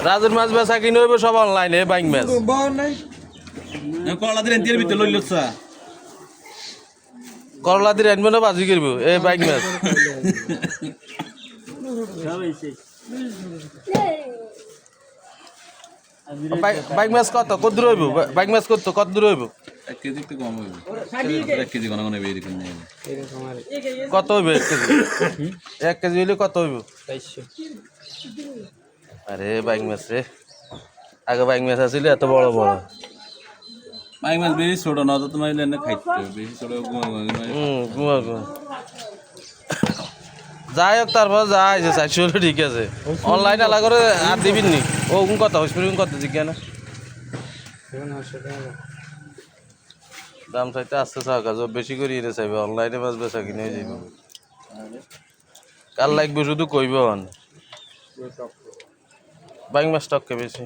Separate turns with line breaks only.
রাজুর মাছ বেচা কিনে হইব সব অনলাইনে বাইং মাছ
করলা দিলেন তীর ভিতরে লইল
করলা দিয়ে আনবো না বাজি করবো এই বাইং মাছ বাইক মাছ কত কত দূর হইব বাইক মাছ কত দূর হইব
1 কেজি একটু কম হইব 1 কেজি কোন কোন বেরি কোন নেই
কত হইব 1 কেজি 1 কেজি হইলে কত হইব 400 আরে বাইক মাছ রে আগে বাইক মাছ আছিল এত বড় বড়
বাইক মাছ বেশি ছোট না তো তোমার এনে খাইতে বেশি ছোট
গুয়া যাই হোক তারপর যাই যে 400 হলে ঠিক আছে অনলাইন আলা করে আর দিবিন নি ও কত হইছে কত জিজ্ঞানা দাম চাইতে আসতে চাকা যে বেশি করে ইরে চাইবে অনলাইনে মাছ বেচা কিনে যাইব কাল লাগবে শুধু কইব বাইং মাছ টককে বেশি